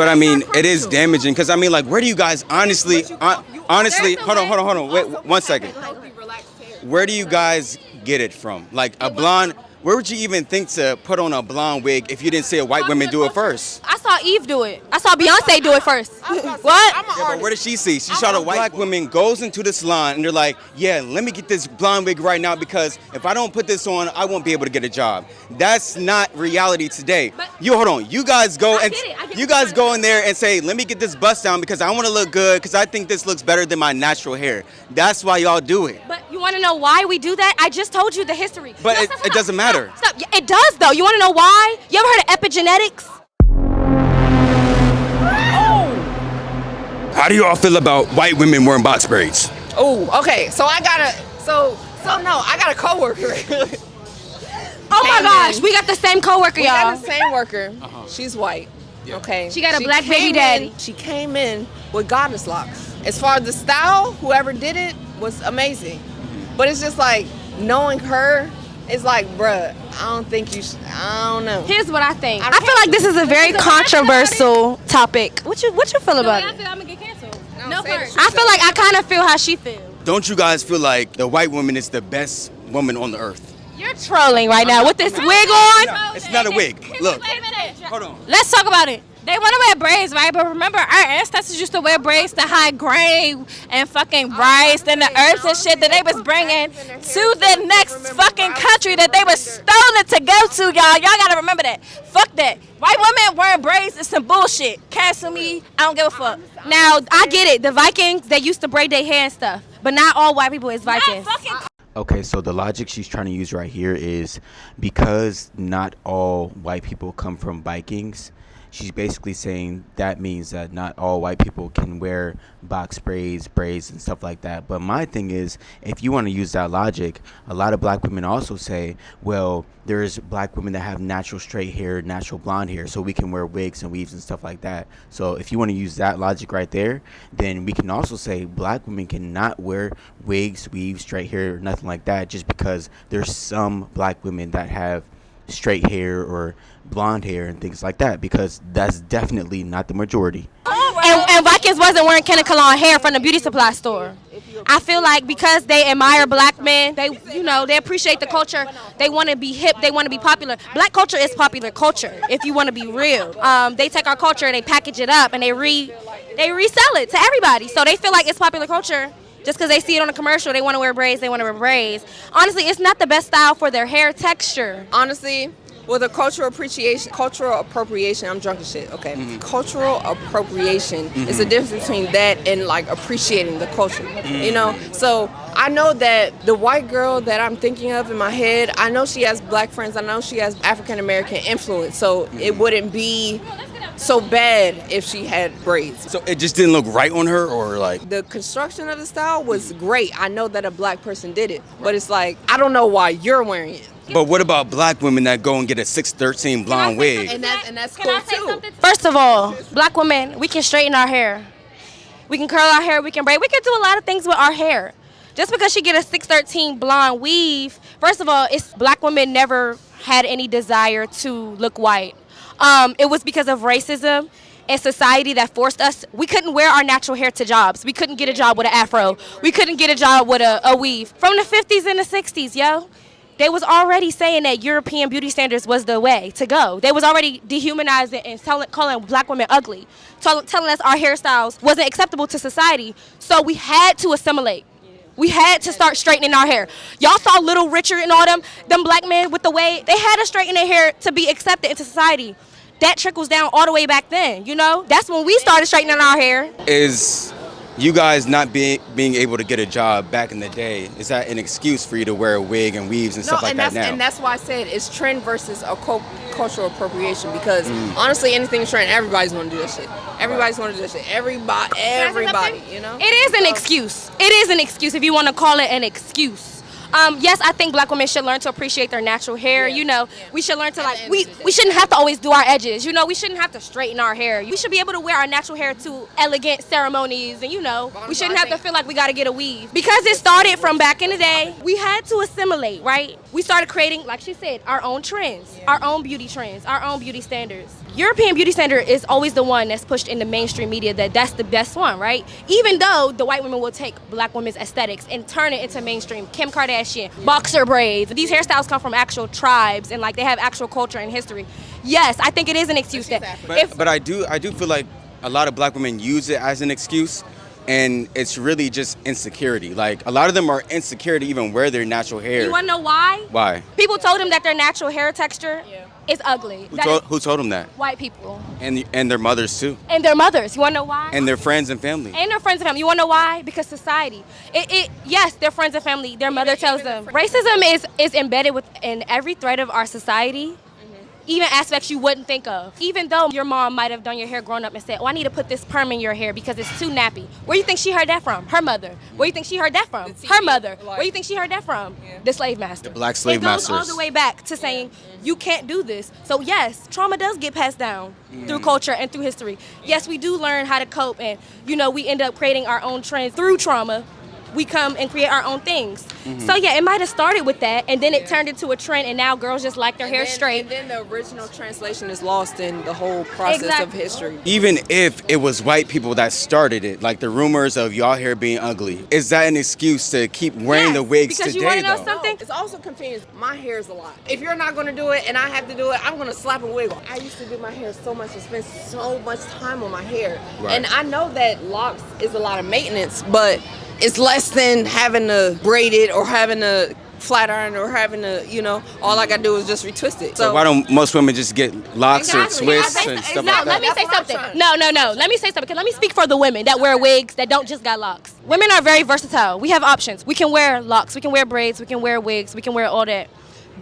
But I mean, it is damaging because I mean, like, where do you guys honestly, honestly, hold on, wait 1 second. Where do you guys get it from? Like a blonde. Where would you even think to put on a blonde wig if you didn't see a white woman do it first? I saw Eve do it. I saw Beyonce do it first. What? Yeah, but where did she see? She saw the white woman goes into the salon and they're like, yeah, let me get this blonde wig right now because if I don't put this on, I won't be able to get a job. That's not reality today. Hold on. You guys go go in there and say, let me get this bust down because I want to look good because I think this looks better than my natural hair. That's why y'all do it. But you want to know why we do that? I just told you the history. But it doesn't matter. Stop. It does, though. You want to know why? You ever heard of epigenetics? How do you all feel about white women wearing box braids? Oh, okay. So I got a coworker. Oh my gosh, we got the same coworker, y'all. We got the same worker. She's white. Okay. She got a black baby daddy. She came in with goddess locks. As far as the style, whoever did it was amazing. But it's just like knowing her. It's like, bruh, I don't think you should, I don't know. Here's what I think. I feel like this is a very controversial topic. What you feel about it? I feel I'm gonna get canceled. No, first. I feel like I kind of feel how she feels. Don't you guys feel like the white woman is the best woman on the earth? You're trolling right now with this wig on. No, it's not a wig. Look. Hold on. Let's talk about it. They want to wear braids, right? But remember, our ancestors used to wear braids to hide grain and fucking rice and the herbs and shit that they was bringing to the next fucking country that they were stolen to go to, y'all. Y'all got to remember that. Fuck that. White women wearing braids is some bullshit. Cancel me. I don't give a fuck. Now, I get it. The Vikings, they used to braid their hair and stuff. But not all white people is Vikings. Okay, so the logic she's trying to use right here is because not all white people come from Vikings, she's basically saying that means that not all white people can wear box braids, and stuff like that. But my thing is, if you want to use that logic, a lot of black women also say, well, there's black women that have natural straight hair, natural blonde hair, so we can wear wigs and weaves and stuff like that. So if you want to use that logic right there, then we can also say black women cannot wear wigs, weaves, straight hair, or nothing like that, just because there's some black women that have straight hair or blonde hair and things like that, because that's definitely not the majority. And Vikings wasn't wearing Kenna Cologne hair from the beauty supply store. I feel like because they admire black men, they appreciate the culture. They want to be hip. They want to be popular. Black culture is popular culture. If you want to be real, they take our culture and they package it up and they resell it to everybody. So they feel like it's popular culture. Just because they see it on a commercial, they want to wear braids, they want to wear braids. Honestly, it's not the best style for their hair texture. Honestly, with a cultural appropriation, I'm drunk as shit, okay. Cultural appropriation is the difference between that and like appreciating the culture, you know? So I know that the white girl that I'm thinking of in my head, I know she has black friends, I know she has African-American influence, so it wouldn't be so bad if she had braids. So it just didn't look right on her, or like? The construction of the style was great. I know that a black person did it, but it's like, I don't know why you're wearing it. But what about black women that go and get a 613 blonde wig? And that's cool too. First of all, black women, we can straighten our hair. We can curl our hair, we can braid. We can do a lot of things with our hair. Just because she get a 613 blonde weave, first of all, it's black women never had any desire to look white. It was because of racism and society that forced us. We couldn't wear our natural hair to jobs. We couldn't get a job with an afro. We couldn't get a job with a weave. From the 50s and the 60s, yo. They was already saying that European beauty standards was the way to go. They was already dehumanizing and calling black women ugly, telling us our hairstyles wasn't acceptable to society. So we had to assimilate. We had to start straightening our hair. Y'all saw Little Richard and all them black men with the way, they had to straighten their hair to be accepted into society. That trickles down all the way back then, you know? That's when we started straightening our hair. Is you guys not being able to get a job back in the day, is that an excuse for you to wear a wig and weaves and stuff like that now? And that's why I said it's trend versus a cultural appropriation, because honestly, anything is trend, everybody's want to do that shit. Everybody's want to do that shit. Everybody, you know? It is an excuse. It is an excuse if you want to call it an excuse. Yes, I think black women should learn to appreciate their natural hair. You know, we should learn to we shouldn't have to always do our edges. You know, we shouldn't have to straighten our hair. We should be able to wear our natural hair to elegant ceremonies, and you know, we shouldn't have to feel like we got to get a weave. Because it started from back in the day, we had to assimilate, right? We started creating, like she said, our own trends, our own beauty trends, our own beauty standards. European beauty standard is always the one that's pushed in the mainstream media that's the best one, right? Even though the white women will take black women's aesthetics and turn it into mainstream. Kim Kardashian, boxer braids. These hairstyles come from actual tribes and like they have actual culture and history. Yes, I think it is an excuse But I do feel like a lot of black women use it as an excuse. And it's really just insecurity. Like, a lot of them are insecure to even wear their natural hair. You want to know why? Why? People told them that their natural hair texture is ugly. Who told them that? White people. And their mothers, too. And their mothers. You want to know why? And their friends and family. And their friends and family. You want to know why? Because society. Yes, their friends and family, their mother tells them. Racism is embedded within every thread of our society. Even aspects you wouldn't think of. Even though your mom might have done your hair growing up and said, oh, I need to put this perm in your hair because it's too nappy. Where do you think she heard that from? Her mother. Where do you think she heard that from? Her mother. Where do you think she heard that from? The slave master. The black slave masters. It goes all the way back to saying, you can't do this. So yes, trauma does get passed down through culture and through history. Yes, we do learn how to cope and, we end up creating our own trends through trauma. We come and create our own things. So yeah, it might have started with that, and then it turned into a trend, and now girls just like their hair straight. And then the original translation is lost in the whole process of history. Even if it was white people that started it, like the rumors of y'all hair being ugly, is that an excuse to keep wearing the wigs because today, you want to know though? something? It's also confusing. My hair is a lot. If you're not going to do it and I have to do it, I'm going to slap a wig on. I used to do my hair so much and spend so much time on my hair. Right. And I know that locks is a lot of maintenance, but it's less than having to braid it or having to flat iron or having to, all I gotta do is just retwist it. So why don't most women just get locks or twists and stuff like that? Let me say something. No. Let me say something. Because let me speak for the women that wear wigs that don't just got locks. Women are very versatile. We have options. We can wear locks. We can wear braids. We can wear wigs. We can wear all that.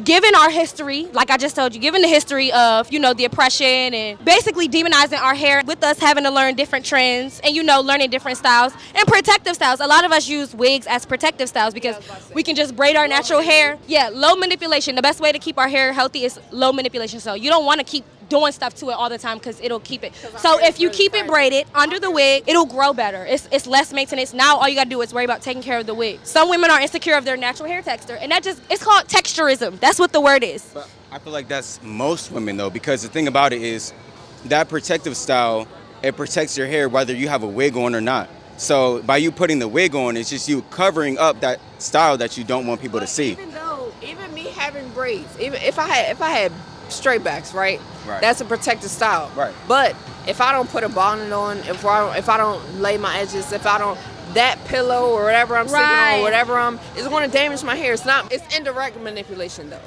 Given our history, like I just told you, given the history of, the oppression and basically demonizing our hair with us having to learn different trends and, learning different styles and protective styles. A lot of us use wigs as protective styles because we can just braid our natural hair. Yeah, low manipulation. The best way to keep our hair healthy is low manipulation. So you don't want to keep doing stuff to it all the time because it'll keep it. So if you keep it braided under the wig, it'll grow better. It's less maintenance. Now all you gotta do is worry about taking care of the wig. Some women are insecure of their natural hair texture, and it's called texturism. That's what the word is. But I feel like that's most women though, because the thing about it is that protective style, it protects your hair whether you have a wig on or not. So by you putting the wig on, it's just you covering up that style that you don't want people to see. Even me having braids, even if I had straight backs, right? That's a protective style. Right. But if I don't put a bonnet on, if I don't lay my edges, if I don't, that pillow or whatever I'm sitting on, whatever it's going to damage my hair. It's indirect manipulation though.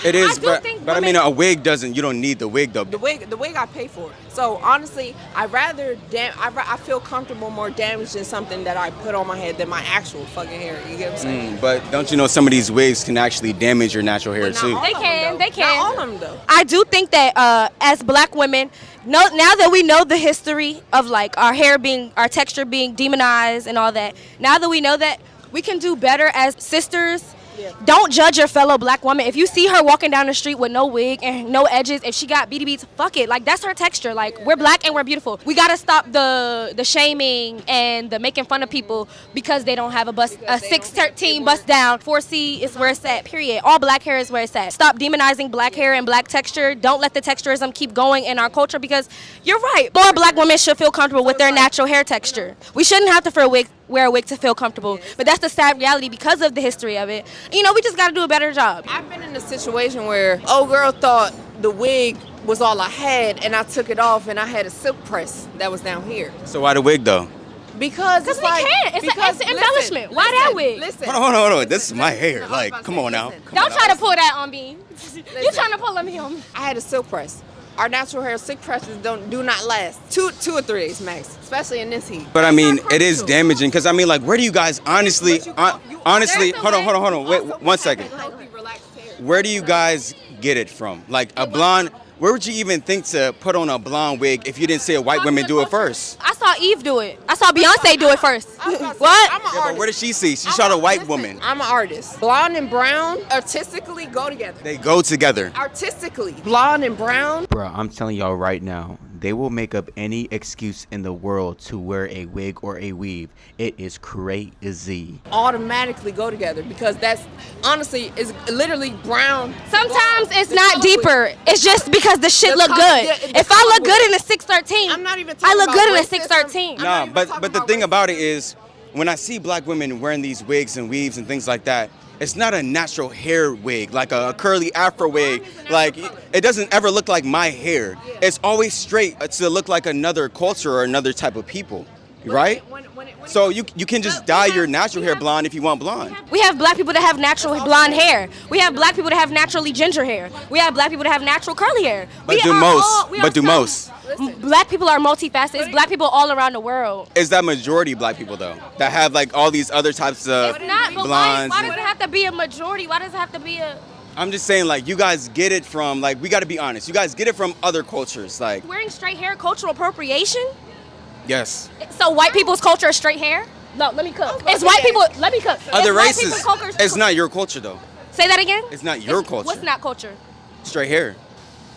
It is, but I mean, a wig doesn't. You don't need the wig though. The wig I pay for. So honestly, I feel comfortable more damaging something that I put on my head than my actual fucking hair. You get what I'm saying? But don't you know some of these wigs can actually damage your natural hair too? They can. Not all of them though. I do think that as black women, now that we know the history of like our texture being demonized and all that, now that we know that, we can do better as sisters. Yeah. Don't judge your fellow black woman. If you see her walking down the street with no wig and no edges, if she got beady beads, fuck it. Like, that's her texture. Like, we're black and we're beautiful. We gotta stop the shaming and the making fun of people because they don't have a 613 bust down. 4C is where it's at, period. All black hair is where it's at. Stop demonizing black hair and black texture. Don't let the texturism keep going in our culture because you're right. More black women should feel comfortable with their natural hair texture. We shouldn't have to wear a wig to feel comfortable. But that's the sad reality because of the history of it. We just got to do a better job. I've been in a situation where old girl thought the wig was all I had and I took it off and I had a silk press that was down here. So why the wig though? Because we can't. It's an embellishment. Why that wig? Listen. Hold on. This is my hair. Like, come on now. Don't try to pull that on me. You're trying to pull me on me. I had a silk press. Our natural hair silk presses do not last 2 or 3 days max, especially in this heat. But I mean, it is damaging because I mean, like, where do you guys honestly, hold on, wait 1 second. Where do you guys get it from? Like a blonde? Where would you even think to put on a blonde wig if you didn't see a white woman do it first? I saw Eve do it. I saw Beyonce do it first. What? I'm an artist. But where did she see? She shot a white woman. I'm an artist. Blonde and brown artistically go together. They go together. Artistically. Blonde and brown. Bro, I'm telling y'all right now, They will make up any excuse in the world to wear a wig or a weave. It is crazy. Automatically go together because that's honestly is literally brown. Sometimes it's The not color deeper. It's just because the shit The look color- good. yeah, the If I look color- good in a 613, I'm not even I talking look about good in a racism. 613. I'm not Nah, even but talking the about thing racism. about it is, when I see black women wearing these wigs and weaves and things like that, it's not a natural hair wig, like a curly afro wig. Like, it doesn't ever look like my hair. It's always straight to look like another culture or another type of people, right? So you can just dye your natural hair blonde if you want blonde. We have black people that have natural blonde hair. We have black people that have naturally ginger hair. We have black people that have natural curly hair. But do most. Black people are multifaceted. It's black people all around the world. Is that majority black people though that have like all these other types of It's not, but blondes? why does it have to be a majority? Why does it have to be a... I'm just saying, like, you guys get it from, like, we got to be honest. You guys get it from other cultures, like, Wearing straight hair, cultural appropriation? yes. So white people's culture is straight hair? No, let me cook. It's white people, let me cook. Other It's white races, people's culture- it's not your culture though. Say that again? It's not your culture. What's not culture? Straight hair.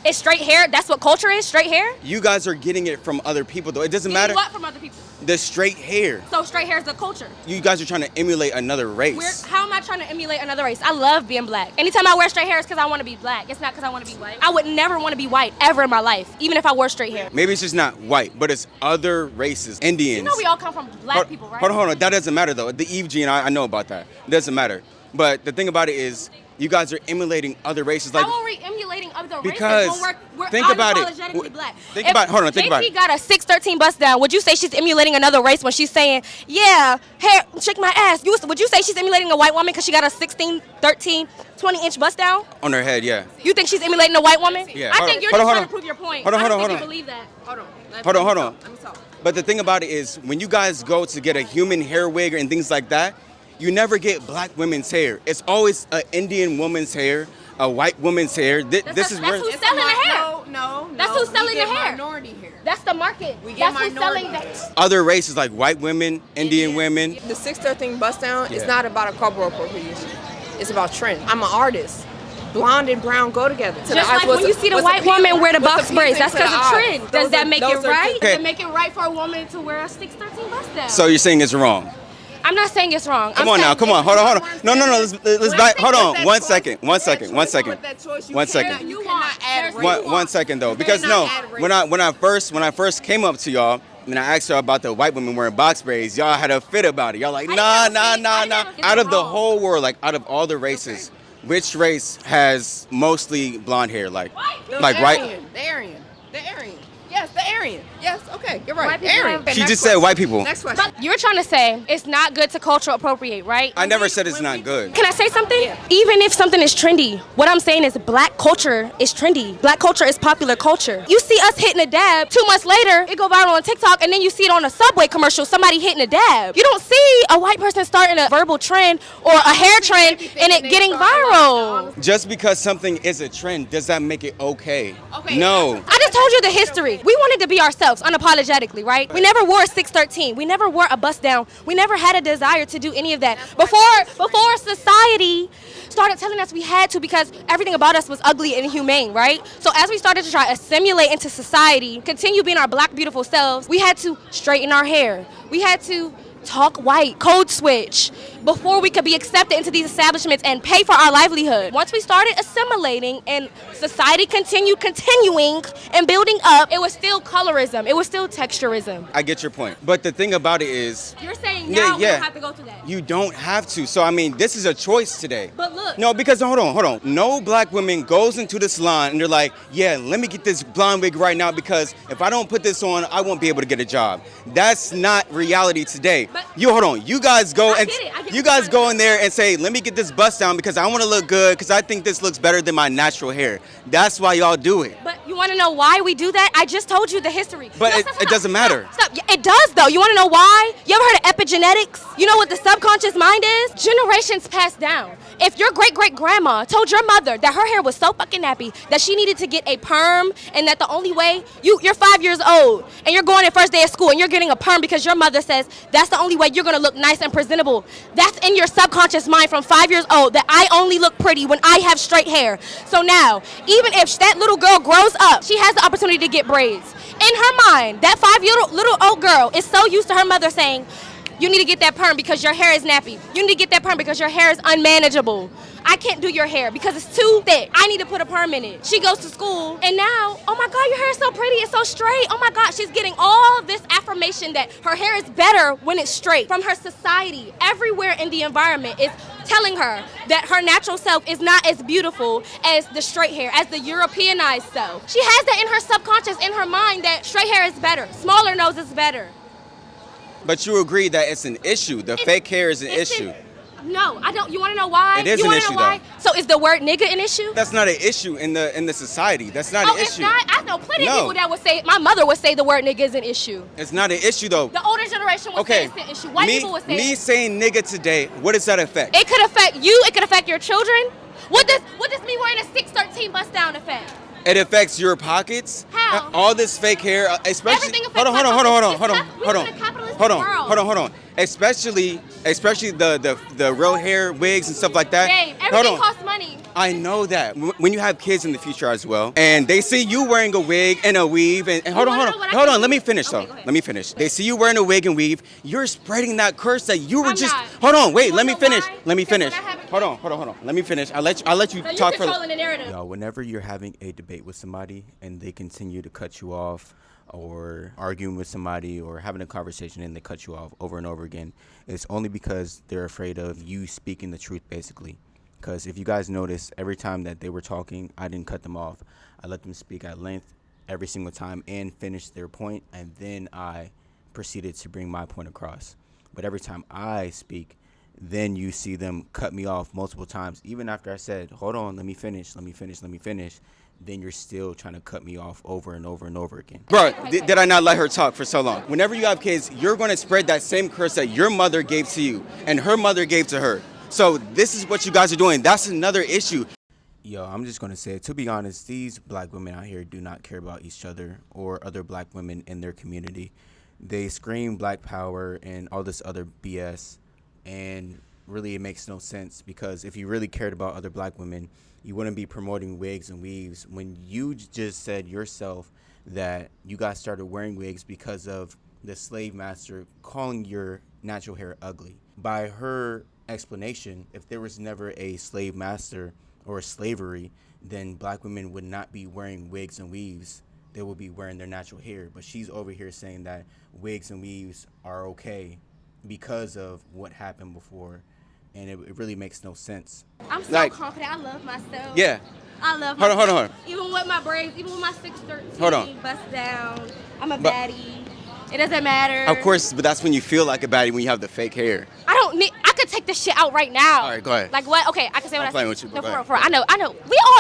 It's straight hair? That's what culture is? Straight hair? You guys are getting it from other people though. It doesn't Getting matter. what from other people? The straight hair. So straight hair is the culture. You guys are trying to emulate another race. How am I trying to emulate another race? I love being black. Anytime I wear straight hair, it's because I want to be black. It's not because I want to be white. I would never want to be white ever in my life, even if I wore straight hair. Maybe it's just not white, but it's other races. Indians. You know we all come from black people, right? Hold on. That doesn't matter though. The Eve gene, I know about that. It doesn't matter. But the thing about it is, you guys are emulating other races. Like, How are we emulating other because races when we're think about it. unapologetically black? Think about JT it. got a 613 bust down. Would you say she's emulating another race when she's saying, yeah, hair, shake my ass? Would you say she's emulating a white woman because she got a 16, 13, 20-inch bust down? On her head, yeah. You think she's emulating a white woman? Yeah. I think you're just trying to prove your point. Hold on. I don't think you believe that. Hold on. Hold on. Let me talk. But the thing about it is, when you guys go to get a human hair wig and things like that, you never get black women's hair. It's always an Indian woman's hair, a white woman's hair. This is that's where who's selling the hair. No. That's who's selling we get the hair. Minority hair. That's the market. We get That's who's selling minority. the other races like white women, Indian women. The 613 bust down is Yeah. not about a cultural appropriation. It's about trend. I'm an artist. Blonde and brown go together. To the Just eyes, like when you see the white woman wear the box braids, that's because of trend. Does that make it right? Does it make it right for a woman to wear a 613 bust down? So you're saying it's wrong? I'm not saying it's wrong. Come on now, come on, hold on. No, let's back. Hold on, one second. One second. You cannot add race. One second though, because no, when I first came up to y'all, and I asked y'all about the white women wearing box braids, y'all had a fit about it. Y'all like, nah. Out of the whole world, like out of all the races, which race has mostly blonde hair? Like white? The Aryan. Yes, the Aryan. Yes, okay, you're right. White people Aryan. have- She just said white people. Next question. You're trying to say it's not good to cultural appropriate, right? I never said it's not good. Can I say something? Yeah. Even if something is trendy, what I'm saying is black culture is trendy. Black culture is popular culture. You see us hitting a dab, 2 months later, it go viral on TikTok, and then you see it on a Subway commercial, somebody hitting a dab. You don't see a white person starting a verbal trend or a hair trend and it getting viral. Just because something is a trend, does that make it okay? Okay, No. I just told you the history. We wanted to be ourselves unapologetically, right? We never wore a 613. We never wore a bust down. We never had a desire to do any of that. Before society started telling us we had to because everything about us was ugly and inhumane, right? So as we started to try to assimilate into society, continue being our black beautiful selves, we had to straighten our hair. We had to talk white, code switch, before we could be accepted into these establishments and pay for our livelihood. Once we started assimilating and society continuing and building up, it was still colorism. It was still texturism. I get your point. But the thing about it is, You're saying now we yeah. don't have to go through that. you don't have to. So, I mean, this is a choice today. But look. No, because hold on. No black woman goes into the salon and they're like, yeah, let me get this blonde wig right now because if I don't put this on, I won't be able to get a job. That's not reality today. But- Hold on. You guys go I and get it. I get you what guys you're go trying in there and say, let me get this bust down because I want to look good because I think this looks better than my natural hair. That's why y'all do it. But you want to know why we do that? I just told you the history. But No, it doesn't matter. Stop. Yeah, it does, though. You want to know why? You ever heard of epigenetics? You know what the subconscious mind is? Generations passed down. If your great-great-grandma told your mother that her hair was so fucking nappy that she needed to get a perm and that the only way, you're 5 years old and you're going in first day of school and you're getting a perm because your mother says that's the only way you're going to look nice and presentable. That's in your subconscious mind from 5 years old that I only look pretty when I have straight hair. So now, even if that little girl grows up, she has the opportunity to get braids. in her mind, that 5-year-old old girl is so used to her mother saying, you need to get that perm because your hair is nappy. You need to get that perm because your hair is unmanageable. I can't do your hair because it's too thick. I need to put a perm in it. She goes to school and now, oh my God, your hair is so pretty. It's so straight. Oh my God, she's getting all this affirmation that her hair is better when it's straight from her society. Everywhere in the environment is telling her that her natural self is not as beautiful as the straight hair, as the Europeanized self. She has that in her subconscious, in her mind, that straight hair is better. Smaller nose is better. But you agree that it's an issue. The fake hair is an issue. No, I don't. You want to know why? It is you an wanna issue, know why? though. So is the word nigga an issue? That's not an issue in the society. That's not an it's issue. not. I know plenty of No. people that would say, my mother would say the word nigga is an issue. It's not an issue though. The older generation would say Okay. it's an issue. White people would say me it. saying nigga today, what does that affect? It could affect you. It could affect your children. What does me wearing a 613 bust down affect? It affects your pockets. How? All this fake hair, especially. Everything affects Hold on. my pockets. Hold on. We live in a capitalistic world. Especially the real hair wigs and stuff like that. Babe, Hold everything on. costs money. I know that. When you have kids in the future as well, and they see you wearing a wig and a weave, and hold wanna know on, what I hold can on. Let do? me finish Okay, though. go ahead. Let me finish. They see you wearing a wig and weave. You're spreading that curse that you were I'm just. not. Hold on, wait. You Let me wanna know finish. why? Let me Because finish. when I have a Hold on. Let me finish. I'll let you So you're talk for. controlling the narrative. Yo, whenever you're having a debate with somebody and they continue to cut you off or arguing with somebody or having a conversation and they cut you off over and over again, it's only because they're afraid of you speaking the truth, basically. Because if you guys notice, every time that they were talking, I didn't cut them off. I let them speak at length every single time and finish their point, and then I proceeded to bring my point across. But every time I speak, then you see them cut me off multiple times. Even after I said, hold on, let me finish. Then you're still trying to cut me off over and over and over again. Bro, did I not let her talk for so long? Whenever you have kids, you're going to spread that same curse that your mother gave to you and her mother gave to her. So this is what you guys are doing. That's another issue. Yo, I'm just going to say, to be honest, these black women out here do not care about each other or other black women in their community. They scream black power and all this other BS, and really it makes no sense, because if you really cared about other black women, you wouldn't be promoting wigs and weaves when you just said yourself that you guys started wearing wigs because of the slave master calling your natural hair ugly. By her explanation, if there was never a slave master or slavery, then black women would not be wearing wigs and weaves. They would be wearing their natural hair. But she's over here saying that wigs and weaves are okay because of what happened before, and it really makes no sense. I'm so Like- confident. I love myself. Yeah. I love Hold on, myself. hold on. Even with my braids, even with my 613 Hold on. bust down, I'm a But- baddie. It doesn't matter. Of course, but that's when you feel like a baddie, when you have the fake hair. I could take this shit out right now. All right, go ahead. Like what? Okay, I can say what I'm I playing say. with you, but No, go for ahead. real. I know.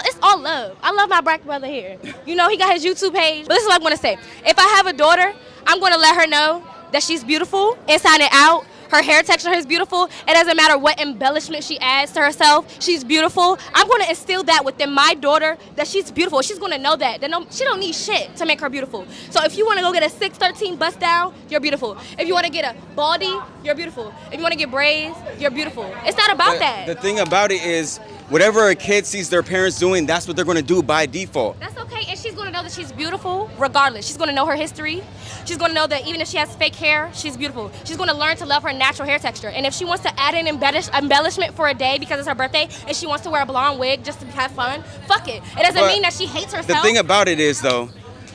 It's all love. I love my black brother here. You know, he got his YouTube page. But this is what I'm gonna say. If I have a daughter, I'm gonna let her know that she's beautiful inside and out. Her hair texture is beautiful. It doesn't matter what embellishment she adds to herself. She's beautiful. I'm going to instill that within my daughter, that she's beautiful. She's going to know that. She don't need shit to make her beautiful. So if you want to go get a 613 bust down, you're beautiful. If you want to get a baldy, you're beautiful. If you want to get braids, you're beautiful. It's not about that. The thing about it is, whatever a kid sees their parents doing, that's what they're going to do by default. That's okay, and she's gonna know that she's beautiful regardless. She's gonna know her history. She's gonna know that even if she has fake hair, she's beautiful. She's gonna learn to love her natural hair texture. And if she wants to add an embellishment for a day because it's her birthday, and she wants to wear a blonde wig just to have fun, fuck it. It doesn't But mean that she hates herself. The thing about it is, though,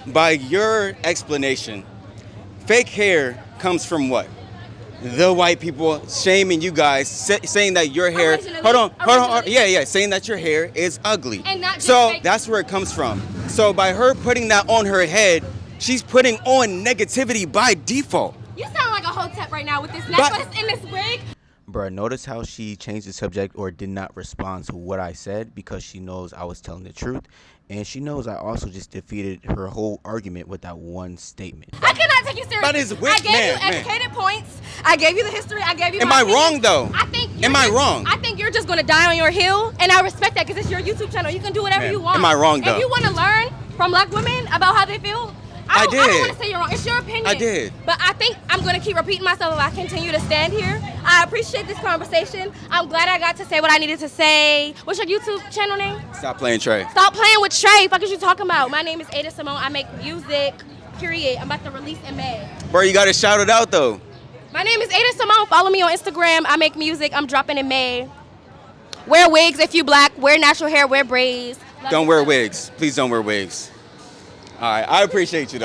by your explanation, fake hair comes from what? The white people shaming you guys, saying that your hair. Originally. Hold on. Yeah, saying that your hair is ugly. And not just so fake. that's where it comes from. So by her putting that on her head, she's putting on negativity by default. You sound like a hotep right now with this necklace and this wig. Bruh, notice how she changed the subject or did not respond to what I said, because she knows I was telling the truth. And she knows I also just defeated her whole argument with that one statement. I cannot take you seriously. That is I gave man. you educated points. I gave you the history. I gave you. Am my I opinion. wrong, though? I think. Am I wrong? I think you're just gonna die on your hill, and I respect that because it's your YouTube channel. You can do whatever Ma'am, you want. am I wrong, though? If you want to learn from black women about how they feel, I did. don't want to say you're wrong. It's your opinion. I did. But I think I'm gonna keep repeating myself if I continue to stand here. I appreciate this conversation. I'm glad I got to say what I needed to say. What's your YouTube channel name? Stop playing Trey. Stop playing with Trey. Fuck is you talking about? My name is Ada Simone. I make music, Period. I'm about to release in May. Bro, you gotta shout it out though. My name is Ada Simone. Follow me on Instagram. I make music. I'm dropping in May. Wear wigs if you black. Wear natural hair. Wear braids. Don't wear wigs. Please don't wear wigs. All right, I appreciate you though.